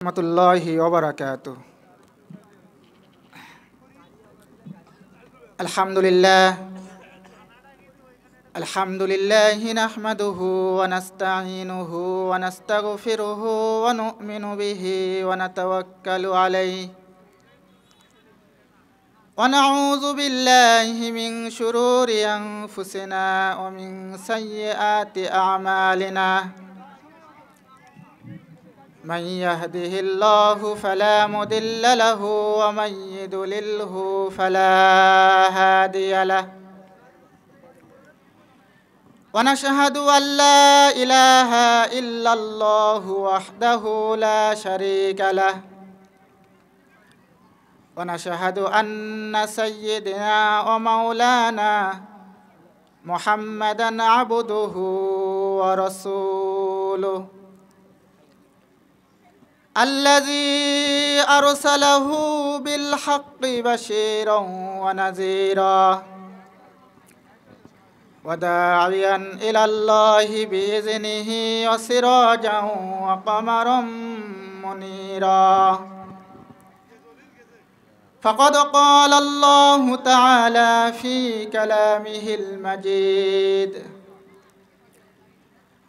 রহমতুল্লাহি ওয়া বারাকাতুহু। আলহামদুলিল্লাহি নাহমাদুহু ওয়া নাস্তাঈনুহু ওয়া নাস্তাগফিরুহু ওয়া নু'মিনু বিহি ওয়া নাতাওয়াক্কালু আলাইহি ওয়া নাউযু বিল্লাহি মিন শুরুরি আনফুসিনা ওয়া মিন সাইয়্যাতি আ'মালিনা। من يهده الله فلا مضل له ومن يضلله فلا هادي له ونشهد أن لا إله إلا الله وحده لا شريك له ونشهد أن سيدنا ومولانا محمدا عبده ورسوله الذي أرسله بالحق بشيرا ونذيرا وداعيا إلى الله بإذنه وسراجا وقمرا منيرا. فقد قال الله تعالى في كلامه المجيد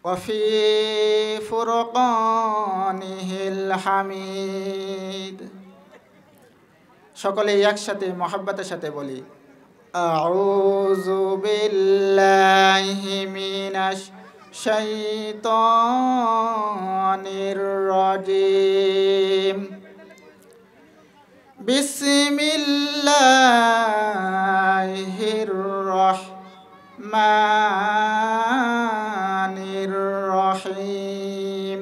وفي فرقانه الحميد. সকলেই একসাথে মহব্বতের সাথে বলি আউযু বিল্লাহি মিনাশ শাইতানির রাজিম বিসমিল্লাহির রাহমানির রহিম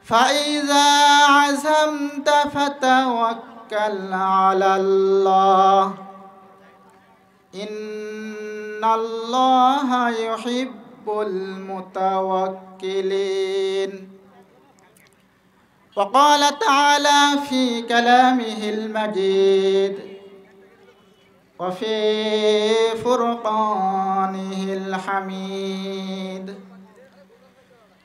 ফাইযা আযামতা ফাতাওয়াক্কাল আলাল্লাহ ইন্নাল্লাহা ইউহিব্বুল মুতাওয়াক্কিলিন। وقال تعالى في كلامه المجيد وفي فرقانه الحميد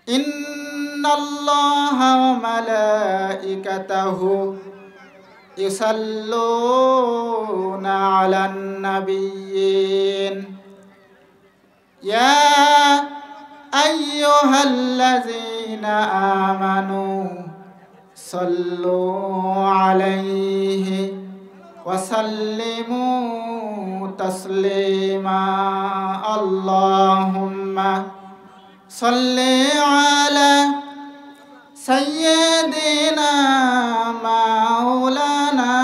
إن الله وملائكته يصلون على النبيين يا أيها الذين آمنوا صلوا عليه وسلموا تسليما. اللهم صل على سيدنا مولانا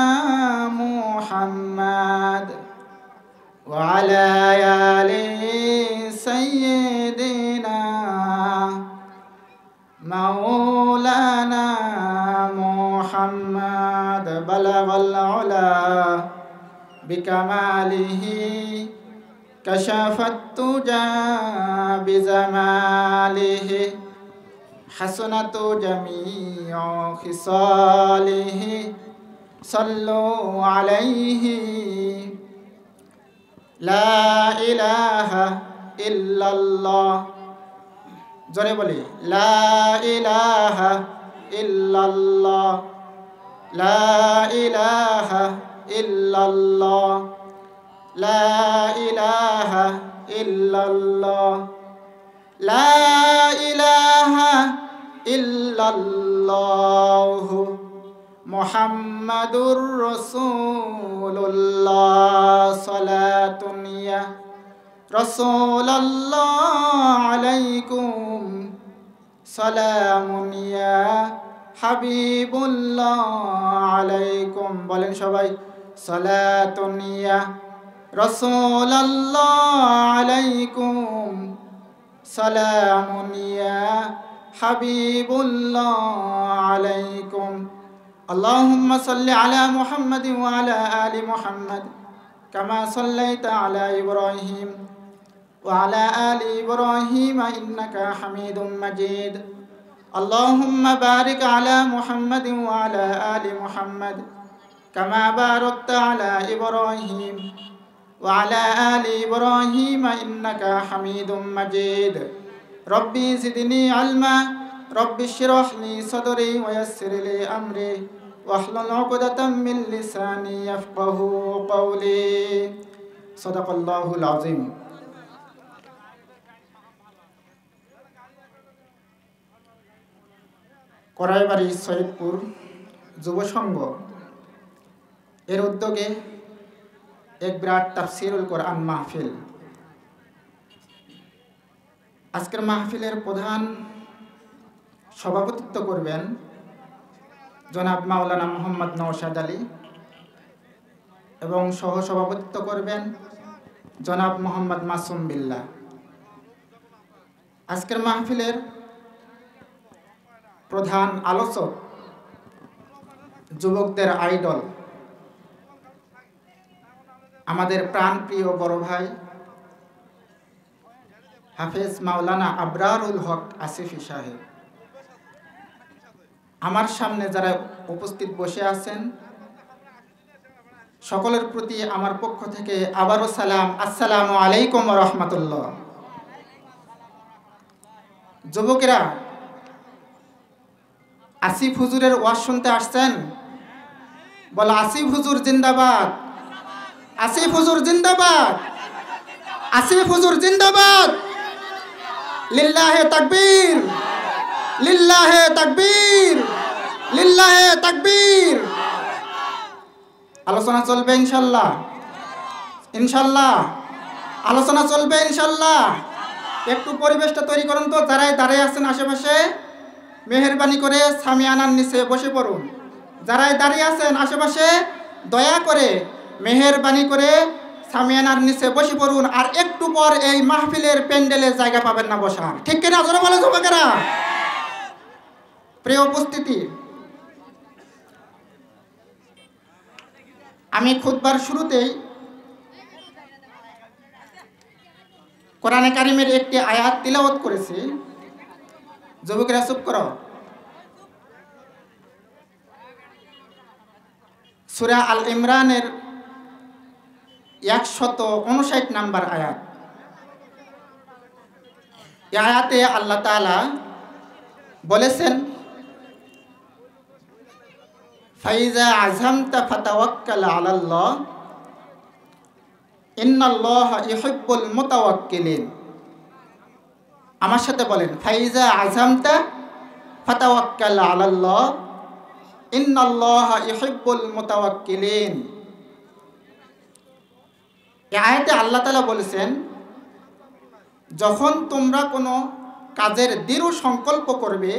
محمد وعلى آل سيدنا مولانا محمد بلغ العلا بكماله كشف التجى بزماله حسنت جميع خصاله صلوا عليه لا إله إلا الله জোরে বলি লা ইলাহা ইল্লাল্লাহ লা ইলাহা ইল্লাল্লাহ লা ইলাহা ইল্লাল্লাহ লা ইলাহা ইল্লাল্লাহ মুহাম্মাদুর রাসূলুল্লাহ সালাতুন ইয়া রাসূলুল্লাহ আলাইকুম সালামুন ইয়া হাবিবুল্লাহ আলাইকুম। বলেন সবাই সালাতুন ইয়া রাসূলুল্লাহ আলাইকুম সালামুন ইয়া হাবিবুল্লাহ আলাইকুম। আল্লাহুম্মা সাল্লি আলা মুহাম্মাদিন ওয়া আলা আলি মুহাম্মাদ কামা সাল্লাইতা আলা ইব্রাহিম ওয়া আলা আলি ইব্রাহিম ইন্নাকা হামিদুম মাজিদ। اللهم بارك على محمد وعلى آل محمد كما باركت على إبراهيم وعلى آل إبراهيم إنك حميد مجيد. ربي زدني علما رب اشرح لي صدري ويسر لي أمري واحلل عقدة من لساني يفقهوا قولي صدق الله العظيم কড়াইবাড়ি সৈয়দপুর যুব সংঘ এর উদ্যোগে এক বিরাট তাফসিরুল কোরআন মাহফিল। আজকের মাহফিলের প্রধান সভাপতিত্ব করবেন জনাব মাওলানা মোহাম্মদ নওশাদ আলী এবং সহ সভাপতিত্ব করবেন জনাব মোহাম্মদ মাসুম বিল্লাহ। আজকের মাহফিলের প্রধান আলোচক যুবকদের আইডল আমাদের প্রাণপ্রিয় বড় ভাই হাফেজ মাওলানা আবরারুল হক আসিফি সাহেব। আমার সামনে যারা উপস্থিত বসে আছেন সকলের প্রতি আমার পক্ষ থেকে আবারও সালাম, আসসালামু আলাইকুম ওয়া রাহমাতুল্লাহ। যুবকেরা, আসিফ হুজুরের ওয়াজ শুনতে আসছেন? বলো আসিফ হুজুর জিন্দাবাদ, আসিফ হুজুর জিন্দাবাদ, আসিফ হুজুর জিন্দাবাদ। লিল্লাহে তাকবীর, লিল্লাহে তাকবীর, লিল্লাহে তাকবীর। আলোচনা চলবে ইনশাল্লাহ, ইনশাল্লাহ আলোচনা চলবে ইনশাল্লাহ। একটু পরিবেশটা তৈরি করুন তো, যারাই দাঁড়িয়ে আছেন আশেপাশে মেহেরবানি করে সামিয়ানার নিচে বসে পড়ুন। যারাই দাঁড়িয়ে আছেন আশেপাশে দয়া করে মেহেরবানি করে সামিয়ানার নিচে বসে পড়ুন। আর একটু পর এই মাহফিলের প্যান্ডেলে জায়গা পাবেন না বসার, ঠিক কিনা জোরে বলে যুবকেরা? প্রিয় উপস্থিতি, আমি খুতবার শুরুতেই কোরআনে কারিমের একটি আয়াত তিলাওয়াত করেছি। যুবকেরা চুপ করো। সূরা আল ইমরানের 159 নম্বর আয়াত। এই আয়াতে আল্লাহ তাআলা বলেছেন, ফাইজা আযমতা ফাতাওয়াক্কাল আলাল্লাহ ইন্নাল্লাহা ইউহিব্বুল মুতাওয়াক্কিলিন। আমার সাথে বলেন, ফাইজা আযমতা ফাতাওয়াক্কাল আলাল্লাহ ইন্নাল্লাহা ইউহিব্বুল মুতাওয়াক্কিলিন। এই আয়াতে আল্লাহ তাআলা বলেছেন, যখন তোমরা কোনো কাজের দৃঢ় সংকল্প করবে,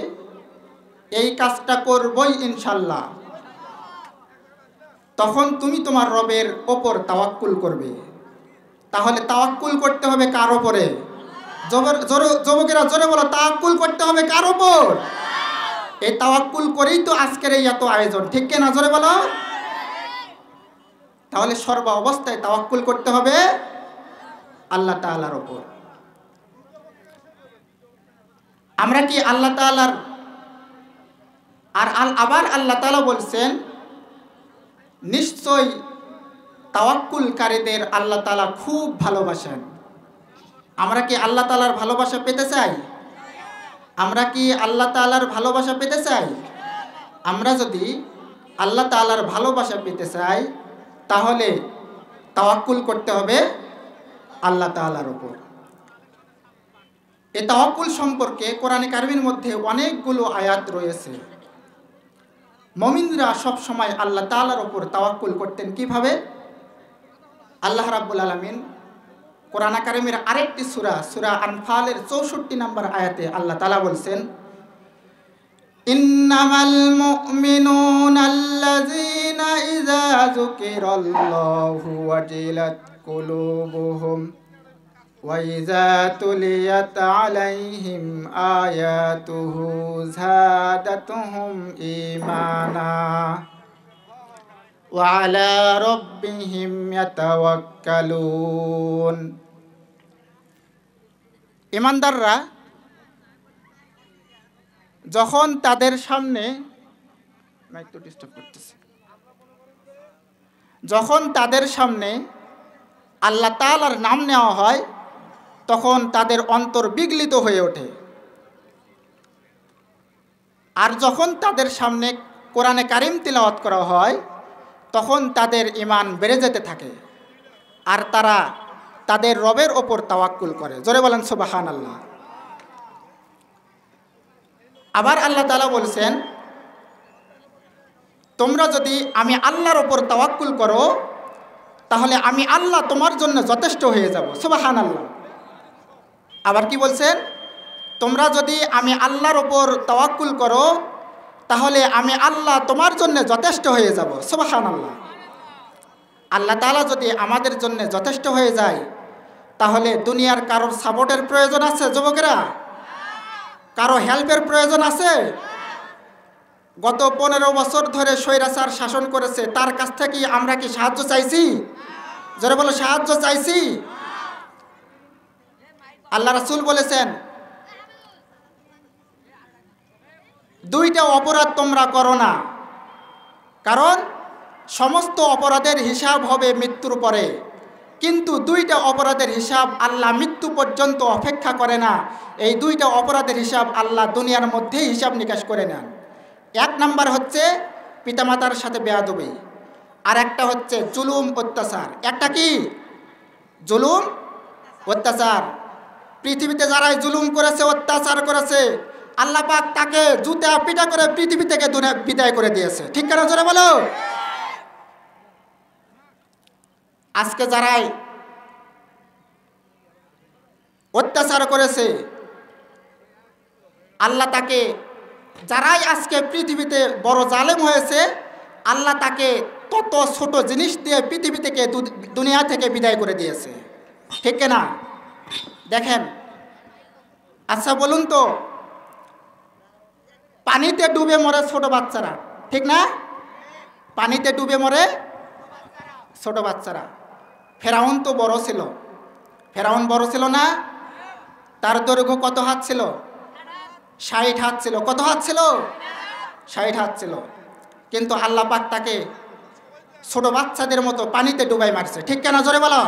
এই কাজটা করবই ইনশাল্লাহ, তখন তুমি তোমার রবের ওপর তাওয়াক্কুল করবে। তাহলে তাওয়াক্কুল করতে হবে কার ওপরে? যুবকেরা জোরে বলো, তাওয়াক্কুল করতে হবে কার ওপর? এই তাওয়াক্কুল করেই তো আজকের এই এত আয়োজন, ঠিক কিনা জোরে বলো? তাহলে সর্ব অবস্থায় তাওয়াক্কুল করতে হবে আল্লাহ তাআলার ওপর। আমরা কি আল্লাহ তাআলার আবার আল্লাহ তাআলা বলছেন, নিশ্চয় তাওয়াক্কুলকারীদের আল্লাহ তাআলা খুব ভালোবাসেন। আমরা কি আল্লাহ তাআলার ভালোবাসা পেতে চাই? আমরা কি আল্লাহ তাআলার ভালোবাসা পেতে চাই? আমরা যদি আল্লাহ তাআলার ভালোবাসা পেতে চাই তাহলে তাওয়াক্কুল করতে হবে আল্লাহ তাআলার উপর। এই তাওয়াক্কুল সম্পর্কে কোরআনে কারিমের মধ্যে অনেকগুলো আয়াত রয়েছে। মুমিনরা সব সময় আল্লাহ তাআলার উপর তাওয়াক্কুল করতেন কিভাবে? আল্লাহ রাব্বুল আলামিন কোরআনে কারিমের আরেকটি সূরা, সূরা আনফালের 64 নম্বর আয়াতে আল্লাহ তাআলা বলছেন, ইন্নামাল মুমিনুনা আল্লাযীনা ইযা যুকিরাল্লাহু ওয়াজিলাত কুলুবুহুম ওয়া ইযা তুলিয়াত আলাইহিম আয়াতুহু যাদাতুহুম ঈমানা ওয়া আলা রাব্বিহিম ইয়াতাওয়াক্কালুন। ঈমানদাররা যখন তাদের সামনে আল্লাহ তাআলার নাম নেওয়া হয় তখন তাদের অন্তর বিগলিত হয়ে ওঠে। আর যখন তাদের সামনে কোরআনে কারিম তিলাওয়াত করা হয় তখন তাদের ঈমান বেড়ে যেতে থাকে আর তারা তাদের রবের ওপর তাওয়াক্কুল করে। জোরে বলেন সুবহানাল্লাহ। আবার আল্লাহ তাআলা বলছেন, তোমরা যদি আমি আল্লাহর ওপর তাওয়াক্কুল করো তাহলে আমি আল্লাহ তোমার জন্য যথেষ্ট হয়ে যাব। সুবহানাল্লাহ। আবার কি বলছেন, তোমরা যদি আমি আল্লাহর ওপর তাওয়াক্কুল করো তাহলে আমি আল্লাহ তোমার জন্য যথেষ্ট হয়ে যাব। সুবহানাল্লাহ। আল্লাহ তাআলা যদি আমাদের জন্য যথেষ্ট হয়ে যায় তাহলে দুনিয়ার কারোর সাপোর্টের প্রয়োজন আছে? যুবকেরা, কারো হেল্পের প্রয়োজন আছে? গত 15 বছর ধরে স্বৈরাচার শাসন করেছে, তার কাছ থেকে আমরা কি সাহায্য চাইছি? যারা বলো সাহায্য চাইছি? আল্লাহ রাসূল বলেছেন, দুইটা অপরাধ তোমরা করো না, কারণ সমস্ত অপরাধের হিসাব হবে মৃত্যুর পরে, কিন্তু দুইটা অপরাধের হিসাব আল্লাহ মৃত্যু পর্যন্ত অপেক্ষা করে না। এই দুইটা অপরাধের হিসাব আল্লাহ দুনিয়ার মধ্যেই হিসাব নিকাশ করে নেন। এক নাম্বার হচ্ছে পিতামাতার সাথে বেয়াদবি, আর একটা হচ্ছে জুলুম অত্যাচার। একটা কি? জুলুম অত্যাচার। পৃথিবীতে যারাই জুলুম করেছে, অত্যাচার করেছে, আল্লাহ পাক তাকে জুতা পিটা করে পৃথিবী থেকে বিদায় করে দিয়েছে। ঠিক কেন জোরে বলো? আজকে যারাই অত্যাচার করেছে আল্লাহ তাকে, যারাই আজকে পৃথিবীতে বড় জালেম হয়েছে আল্লাহ তাকে তত ছোট জিনিস দিয়ে পৃথিবী থেকে দুনিয়া থেকে বিদায় করে দিয়েছে। ঠিক না? দেখেন, আচ্ছা বলুন তো, পানিতে ডুবে মরে ছোট বাচ্চারা, ঠিক না? পানিতে ডুবে মরে ছোট বাচ্চারা। ফেরাউন তো বড় ছিল। ফেরাউন বড় ছিল না? তার দৈর্ঘ্য কত হাত ছিল? 60 হাত ছিল। কত হাত ছিল? 60 হাত ছিল। কিন্তু আল্লাহ পাক তাকে ছোট বাচ্চাদের মতো পানিতে ডুবাই মারছে। ঠিক কেন জোরে বলো?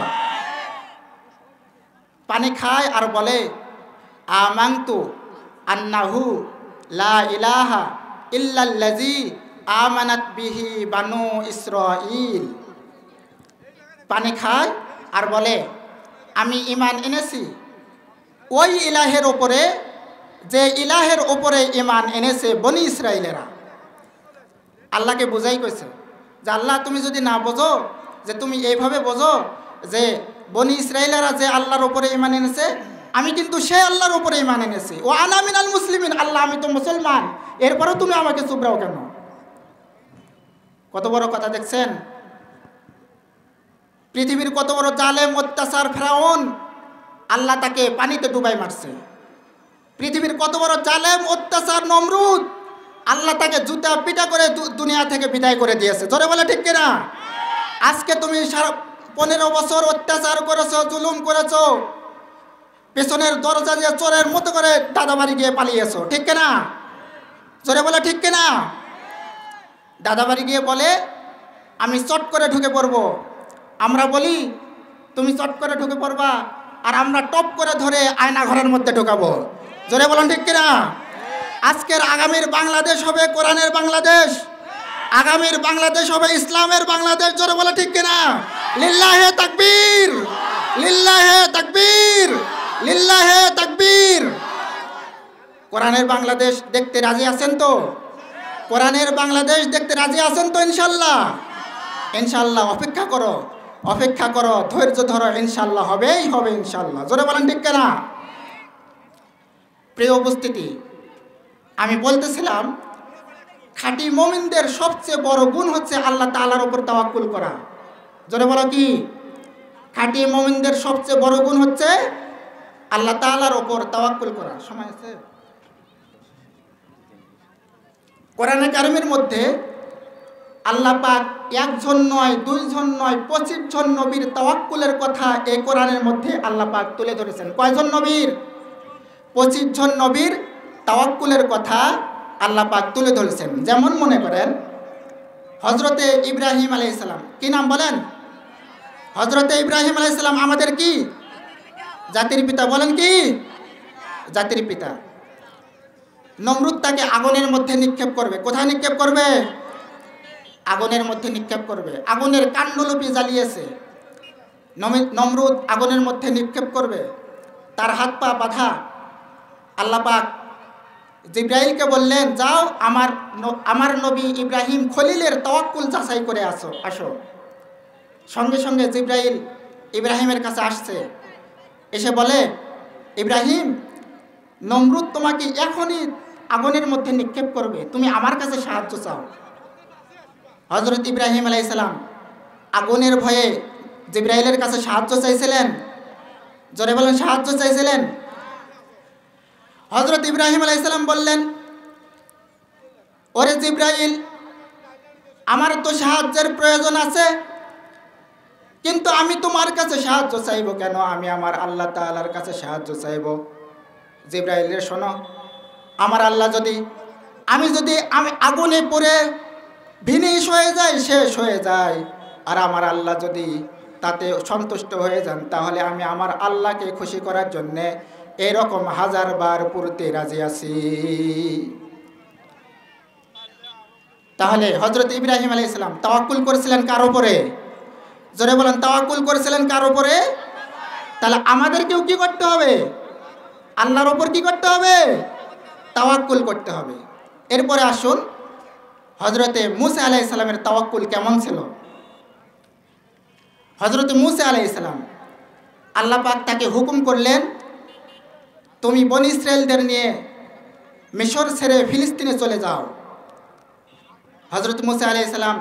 পানি খায় আর বলে, আমানতু আন্নাহু লা ইলাহা ইল্লাল্লাযী আমানাত বিহি বানু ইসরাঈল। পানি খায় আর বলে, আমি ঈমান এনেছি ওই ইলাহের ওপরে, যে ইলাহের ওপরে ঈমান এনেছে বনি ইসরাইলেরা। আল্লাহকে বুঝাই কইছে যে আল্লাহ তুমি যদি না বোঝো, যে তুমি এইভাবে বোঝো যে বনি ইসরাইলেরা যে আল্লাহর ওপরে ঈমান এনেছে, আমি কিন্তু সে আল্লাহর ওপরে ঈমান এনেছি, ও আনা মিনাল মুসলিমিন, আল্লাহ আমি তো মুসলমান, এরপরেও তুমি আমাকে চুবরাও কেন? কত বড় কথা দেখছেন? পৃথিবীর কত বড় জালেম অত্যাচার ফেরাউন, আল্লাহ তাকে পানিতে ডুবাই মারছে। পৃথিবীর কত বড় জালেম অত্যাচার নমরুদ, আল্লাহ তাকে জুতা পিটা করে দুনিয়া থেকে বিদায় করে দিয়েছে। জোরে বলে ঠিক কিনা? আজকে তুমি 15 বছর অত্যাচার করেছো, জুলুম করেছো, পেছনের দরজা দিয়ে চোরের মতো করে দাদাবাড়ি গিয়ে পালিয়েছো। ঠিক কিনা? জোরে বলে ঠিক কিনা? দাদাবাড়ি গিয়ে বলে আমি চট করে ঢুকে পড়বো, আমরা বলি তুমি চট করে ঢুকে পড়বা, আর আমরা টপ করে ধরে আয়না ঘরের মধ্যে ঢুকাবো। জোরে বলেন ঠিক কিনা? আজকের আগামীর বাংলাদেশ হবে কোরআনের বাংলাদেশ, আগামীর বাংলাদেশ হবে ইসলামের বাংলাদেশ। জোরে বলে ঠিক কিনা? লিল্লাহে তাকবীর, লিল্লাহে তাকবীর, লিল্লাহে তাকবীর। কোরআনের বাংলাদেশ দেখতে রাজি আছেন তো? কোরআনের বাংলাদেশ দেখতে রাজি আছেন তো? ইনশাল্লাহ, ইনশাল্লাহ। অপেক্ষা করো, অপেক্ষা করো, ধৈর্য ধরো, ইনশাল্লাহ হবেই হবে, ইনশাল্লাহ। জোরে বলেন ঠিক কিনা? প্রিয় উপস্থিতি, আমি বলতেছিলাম খাঁটি মুমিনদের সবচেয়ে বড় গুণ হচ্ছে আল্লাহ তাআলার উপর তাওয়াক্কুল করা। জোরে বলো কি? খাঁটি মুমিনদের সবচেয়ে বড় গুণ হচ্ছে আল্লাহ তাআলার উপর তাওয়াক্কুল করা। সময় আছে? কোরআনে কারিমের মধ্যে আল্লাহ পাক একজন নয়, দুইজন নয়, 25 জন নবীর তাওয়াক্কুলের কথা এই কোরআনের মধ্যে আল্লাহ পাক তুলে ধরেছেন। কয়জন নবীর? 25 জন নবীর তাওয়াক্কুলের কথা আল্লাহ পাক তুলে ধরেছেন। যেমন মনে করেন হযরতে ইব্রাহিম আলাইহিস সালাম, কি নাম বলেন? হযরতে ইব্রাহিম আলাইহিস সালাম আমাদের কি জাতির পিতা? বলেন কি? জাতির পিতা। নমরুদ তাকে আগুনের মধ্যে নিক্ষেপ করবে। কোথায় নিক্ষেপ করবে? আগুনের মধ্যে নিক্ষেপ করবে। আগুনের কাণ্ডলিপি জ্বালিয়েছে, নমরুদ আগুনের মধ্যে নিক্ষেপ করবে, তার হাত পা বাঁধা। আল্লাহ পাক জিব্রাইলকে বললেন, যাও আমার নবী ইব্রাহিম খলিলের তাওয়াক্কুল যাচাই করে আসো। সঙ্গে সঙ্গে জিব্রাইল ইব্রাহিমের কাছে আসছে, এসে বলে, ইব্রাহিম, নমরুদ তোমাকে এখনই আগুনের মধ্যে নিক্ষেপ করবে, তুমি আমার কাছে সাহায্য চাও। হযরত ইব্রাহিম আলাইহিস সালাম আগুনের ভয়ে জিব্রাইলের কাছে সাহায্য চাইছিলেন। জোরে বলেন, সাহায্য চাইছিলেন। হযরত ইব্রাহিম আলাইহিস সালাম বললেন, ওরে জিব্রাইল, আমার তো সাহায্যের প্রয়োজন আছে, কিন্তু আমি তোমার কাছে সাহায্য চাইব কেন? আমি আমার আল্লাহ তাআলার কাছে সাহায্য চাইব। জিব্রাইল রে শোনো, আমার আল্লাহ আমি আগুনে পড়ে ভিনিশ হয়ে যাই, শেষ হয়ে যায়, আর আমার আল্লাহ যদি তাতে সন্তুষ্ট হয়ে যান, তাহলে আমি আমার আল্লাহকে খুশি করার জন্যে এরকম 1000 বার পড়তে রাজি আছি। তাহলে হযরত ইব্রাহিম আলাইহিস সালাম তাওয়াক্কুল করেছিলেন কার উপরে? জোরে বলেন, তাওয়াক্কুল করেছিলেন কার উপরে? তাহলে আমাদেরকেও কি করতে হবে? আল্লাহর উপর কি করতে হবে? তাওয়াক্কুল করতে হবে। এরপরে আসুন, হযরতে মূসা আলাইহিস সালামের তাওয়াক্কুল কেমন ছিল? হযরতে মূসা আলাইহিস সালাম, আল্লাহ পাক তাকে হুকুম করলেন, তুমি বনী ইসরাইলদের নিয়ে মিশর ছেড়ে ফিলিস্তিনে চলে যাও। হযরত মূসা আলাইহিস সালাম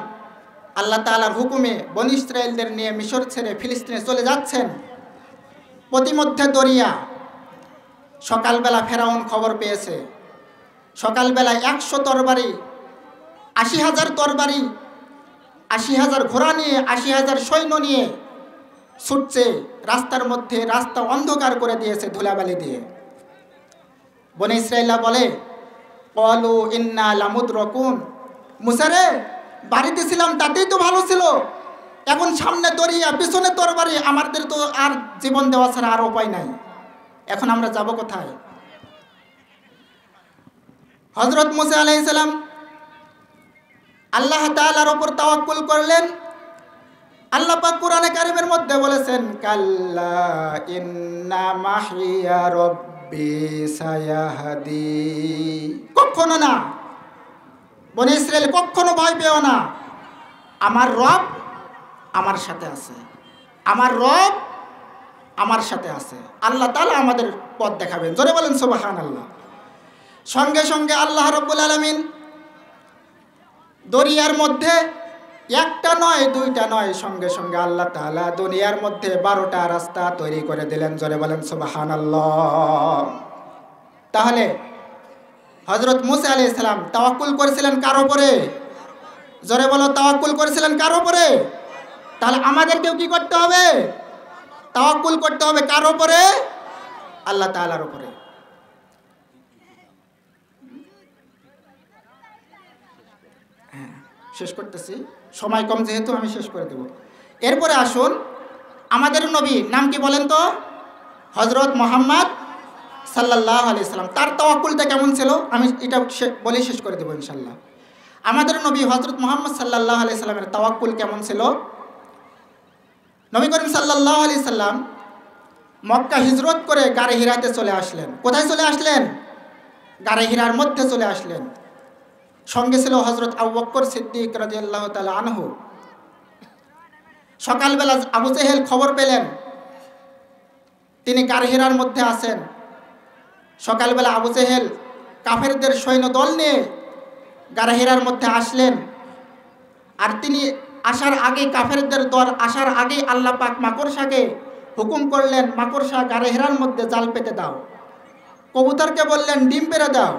আল্লাহ তাআলার হুকুমে বনী ইসরাইলদের নিয়ে মিশর ছেড়ে ফিলিস্তিনে চলে যাচ্ছেন। প্রতিমধ্যে দরিয়া। সকালবেলা ফেরাউন খবর পেয়েছে, সকালবেলায় 100 তরবারি, 80,000 তরবারি, 80,000 ঘোড়া নিয়ে, 80,000 সৈন্য নিয়ে ছুটছে রাস্তার মধ্যে। রাস্তা অন্ধকার করে দিয়েছে ধুলাবালি দিয়ে। বনী ইসরাইলরা বলে, ক্বালু ইন্না লামুদরাকুন, মূসা রে, বাড়িতে ছিলাম তাতেই তো ভালো ছিল, এখন সামনে দরিয়া, পিছনে তরবারি, আমাদের তো আর জীবন দেওয়া ছাড়া আর উপায় নাই, এখন আমরা যাব কোথায়? হযরত মূসা আলাইহিস সালাম আল্লাহ তাআলার উপর তাওয়াক্কুল করলেন। আল্লাহ পাক কোরআনে কারীমের মধ্যে বলেছেন, কাল্লা ইন্না মাহিয়া রব্বি সায়াহদি। কখনো না, বনী ইসরাইল কখনো ভয় পেও না, আমার রব আমার সাথে আছে, আমার রব আমার সাথে আছে। আল্লাহ তাআলা আমাদের পথ দেখাবেন। জোরে বলেন সুবহানাল্লাহ। সঙ্গে সঙ্গে আল্লাহ রাব্বুল আলামিন দরিয়ার মধ্যে একটা নয়, দুইটা নয়, সঙ্গে সঙ্গে আল্লাহ তাআলা দুনিয়ার মধ্যে 12টা রাস্তা তৈরি করে দিলেন। জোরে বলেন সুবহানাল্লাহ। তাহলে হযরত মূসা আলাইহিস সালাম তাওয়াক্কুল করেছিলেন কার উপরে? জোরে বলো, তাওয়াক্কুল করেছিলেন কার উপরে? তাহলে আমাদেরকেও কি করতে হবে? তাওয়াক্কুল করতে হবে কার উপরে? আল্লাহ তাআলার উপরে। শেষ করতেছি, সময় কম যেহেতু, আমি শেষ করে দেব। এরপরে আসুন, আমাদের নবী নাম কি বলেন তো? হযরত মুহাম্মদ সাল্লাল্লাহু আলাইহি সাল্লাম। তার তাওয়াক্কুলটা কেমন ছিল আমি এটা বলে শেষ করে দেব ইনশাআল্লাহ। আমাদের নবী হযরত মুহাম্মদ সাল্লাল্লাহু আলাইহি সাল্লামের তাওয়াক্কুল কেমন ছিল? নবী করিম সাল্লাল্লাহু আলাইহি সাল্লাম মক্কা হিজরত করে গারে হিরাতে চলে আসলেন। কোথায় চলে আসলেন? গারে হিরার মধ্যে চলে আসলেন। সঙ্গে ছিল হযরত আবু বকর সিদ্দিক রাদিয়াল্লাহু তাআলা আনহু। সকালবেলা আবু জেহেল খবর পেলেন তিনি গারে হিরার মধ্যে আছেন। সকালবেলা আবু জেহেল কাফেরদের সৈন্য দল নিয়ে গারে হিরার মধ্যে আসলেন। আর তিনি আসার আগে, কাফেরদের দল আসার আগে আল্লাহ পাক মাকড়সাকে হুকুম করলেন, মাকড়সা গারে হিরার মধ্যে জাল পেতে দাও। কবুতরকে বললেন ডিম পেড়ে দাও।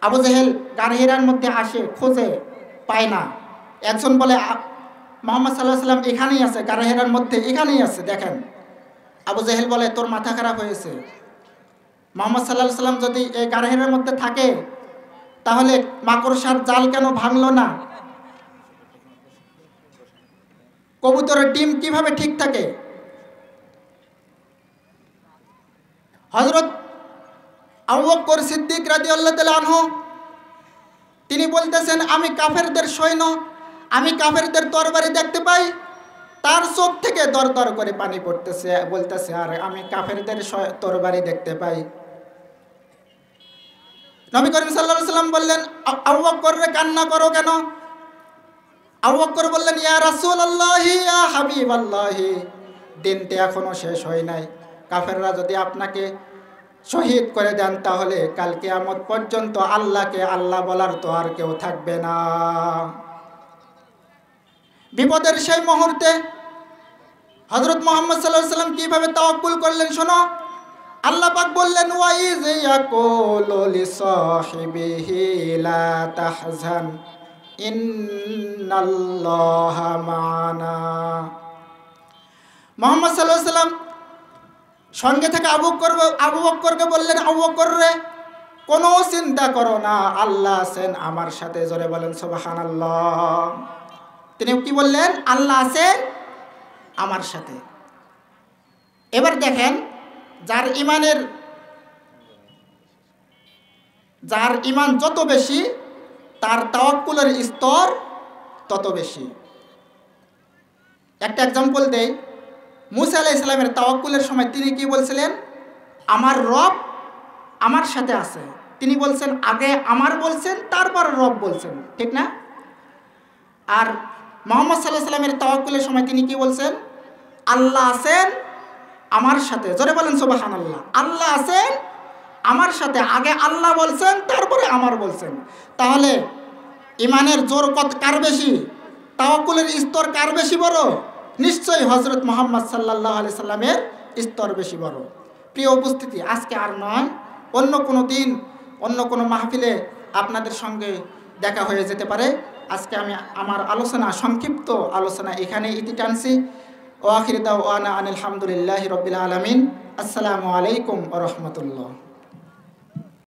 আবু জেহেল গারে হিরার মধ্যে আসে, খোঁজে, পায় না। একজন বলে মুহাম্মদ সাল্লাল্লাহু আলাইহি সাল্লাম এখানেই আছে, গারে হিরার মধ্যে এখানেই আছে, দেখেন। আবু জেহেল বলে, তোর মাথা খারাপ হয়েছে, মুহাম্মদ সাল্লাল্লাহু আলাইহি সাল্লাম যদি এই গারে হিরার মধ্যে থাকে তাহলে মাকড়সার জাল কেন ভাঙলো না? কবুতরের ডিম কিভাবে ঠিক থাকে? হযরত আবু বকর সিদ্দিক রাদিয়াল্লাহু তাআলা আনহু তিনি বলতেছেন, আমি কাফেরদের সৈন্য, আমি কাফেরদের তরবারি দেখতে পাই, তার চোখ থেকে দর দর করে পানি পড়তেছে, বলতেছে আর আমি কাফেরদের তরবারি দেখতে পাই। নবী করিম সাল্লাল্লাহু আলাইহি সাল্লাম বললেন, আবু বকর রে কান্না করো কেন? আবু বকর বললেন, ইয়া রাসূলুল্লাহ ইয়া হাবিবাল্লাহ, দিনটি এখনো শেষ হয় নাই। কাফেররা যদি আপনাকে শহীদ করে দেন তাহলে কাল কিয়ামত পর্যন্ত আল্লাহকে আল্লাহ বলার তো আর কেউ থাকবে না। বিপদের সেই মুহূর্তে হযরত মুহাম্মদ সাল্লাল্লাহু আলাইহি সাল্লাম কিভাবে তাওয়াক্কুল করলেন শোনো। আল্লাহ পাক বললেন, ওয়াইজ ইয়াকুলু লিসাহিবিহি লা তাহজান ইন্নাল্লাহা মা'ানা। মুহাম্মদ সাল্লাল্লাহু আলাইহি সাল্লাম সঙ্গে থেকে আবু বকরকে বললেন, আবু বকর রে কোনো চিন্তা করো না, আল্লাহ আছেন আমার সাথে। জোরে বলেন সুবহানাল্লাহ। তিনি কি বললেন? আল্লাহ আছেন আমার সাথে। এবার দেখেন, যার ইমান যত বেশি তার তাওয়াক্কুলের স্তর তত বেশি। একটা এক্সাম্পল দেই, মুসা আলাইহিস সালামের তাওয়াক্কুলের সময় তিনি কি বলছিলেন? আমার রব আমার সাথে আছে। তিনি বলছেন, আগে আমার বলছেন, তারপর রব বলছেন, ঠিক না? আর মুহাম্মদ সাল্লাল্লাহু আলাইহি সাল্লামের তাওয়াক্কুলের সময় তিনি কি বলছেন? আল্লাহ আছেন আমার সাথে। জোরে বলেন সুবহানাল্লাহ। আল্লাহ আছেন আমার সাথে, আগে আল্লাহ বলছেন, তারপরে আমার বলছেন। তাহলে ইমানের জোর কার বেশি? তাওয়াক্কুলের স্তর কার বেশি বড়? নিশ্চয়ই হযরত মুহাম্মদ সাল্লাল্লাহু আলাইহি সাল্লামের স্তর বেশি বড়। প্রিয় উপস্থিতি, আজকে আর নয়, অন্য কোনো দিন অন্য কোনো মাহফিলে আপনাদের সঙ্গে দেখা হয়ে যেতে পারে। আজকে আমি আমার আলোচনা, সংক্ষিপ্ত আলোচনা এখানে ইতি টানছি। ওয়া আখিরু দাওয়ানা আনিল হামদুলিল্লাহি রাব্বিল আলামিন। আসসালামু আলাইকুম ওয়া রাহমাতুল্লাহ।